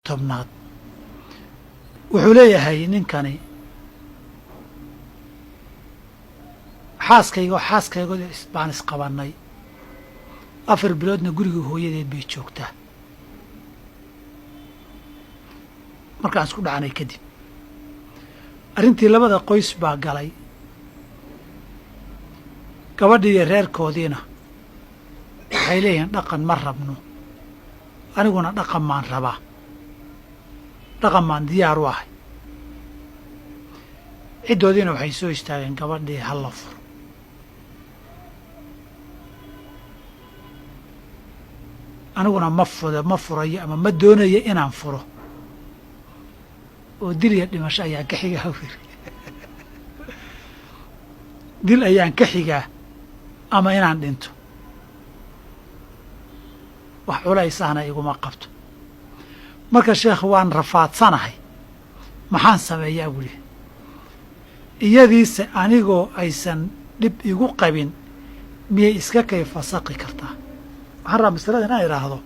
tobnaad wuxuu leeyahay ninkani xaaskaygo baan isqabannay 4 biloodna guriga hooyadeed bay joogtaa markaan isku dhacnay kadib arrintii labada qoys baa galay gabadhii iyo reerkoodiina waxay leeyihiin dhaqan ma rabno aniguna dhaqan maan rabaa dhaqan maan diyaar u ahay ciddoodiina waxay soo istaageen gabadhii ha la furo aniguna ma furayo ama ma doonayo inaan furo oo dil iyo dhimasho ayaan ka xigaa dil ayaan ka xigaa ama inaan dhinto wax culaysahna iguma qabto marka sheekh waan rafaadsanahay maxaan sameeyaa buli iyadiise anigoo aysan dhib igu qabin miyay iska kay fasaqi kartaa waxaan rabaa masalada inaan idhaahdo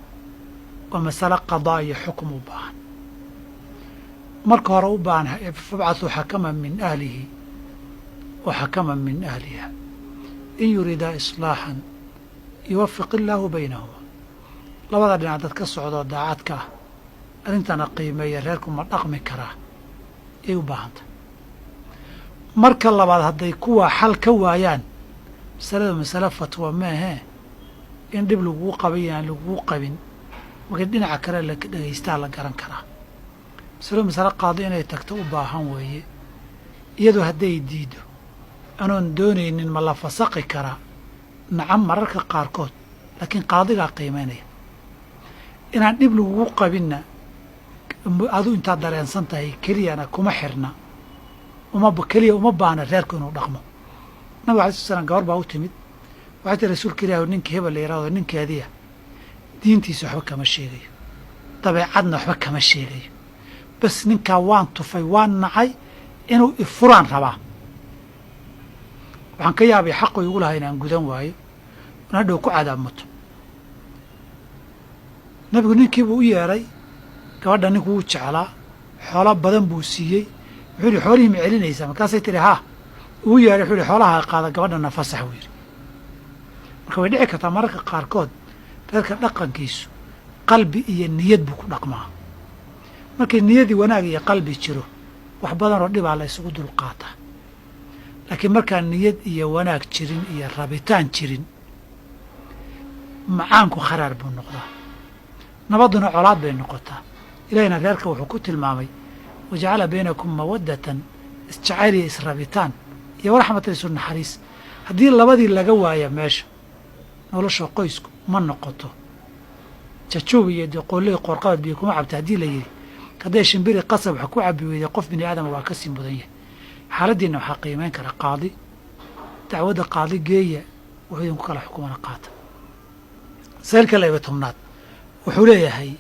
waa masale qadaa iyo xukum u baahan marka hore u baahan fabcathu xakaman min ahlihi wa xakaman min ahliha in yuriidaa islaaxan yuwafiq illaahu baynahuma labada dhinac dad ka socdoo daacadka ah arrintana qiimeeya reerku ma dhaqmi karaa yay u baahantay marka labaad hadday kuwaa xal ka waayaan masaladu masale fatwa maahee in dhib laguu qabay aan laguu qabin markii dhinaca kale la dhegaystaa la garan karaa masale qaado inay tagto u baahan weeye iyadoo hadday diido anoon doonaynin ma la fasaqi karaa nacam mararka qaarkood laakiin qaadigaa qiimaynaya inaan dhib lagugu qabinna aduu intaad dareensan tahay keliyana kuma xirna keliya uma baahna reerku inuu dhaqmo nabig alai sl slam gabar baa u timid waxay tii rasuulka ilahi ninkii hebel la yihahdo ninkeediya diintiisa waxba kama sheegayo dabeecadna waxba kama sheegayo bas ninkaa waan tufay waan nacay inuu ifuraan rabaa waxaan ka yaabay xaqu igu lahaa inaan gudan waayo un hadhow ku cadaabmato nabigu ninkiibuu u yeedhay gabadha ninku wuu jeclaa xoolo badan buu siiyey wuxuu yihi xoolihii ma celinaysaa markaasay tihi haa ugu yeedhay wuxuu yihi xoolaha qaada gabadhana fasax buu yidhi marka way dhici kartaa mararka qaarkood reerka dhaqankiisu qalbi iyo niyad buu ku dhaqmaa markay niyadii wanaag iyo qalbi jiro wax badanoo dhibaa la isugu dul qaataa laakiin markaan niyad iyo wanaag jirin iyo rabitaan jirin macaanku kharaar buu noqdaa nabadduna colaad bay noqotaa ilaahina reerka wuxuu ku tilmaamay wajacala baynakum mawaddatan isjacayl iyo israbitaan iyo waraxmatan isu naxariis haddii labadii laga waaya meesha nolosha qoysku ma noqoto jajuub iyo deqooley qoorqabad biyo kuma cabta haddii la yidhi hadday shimbiri qasab wax ku cabbi weyday qof bini aadama waa ka sii mudan yahay xaaladdiinna waxaa qiimayn kara qaadi dacwadda qaadi geeya wuxuu idinku kala xukumana qaata saylka 12 wuxuu leeyahay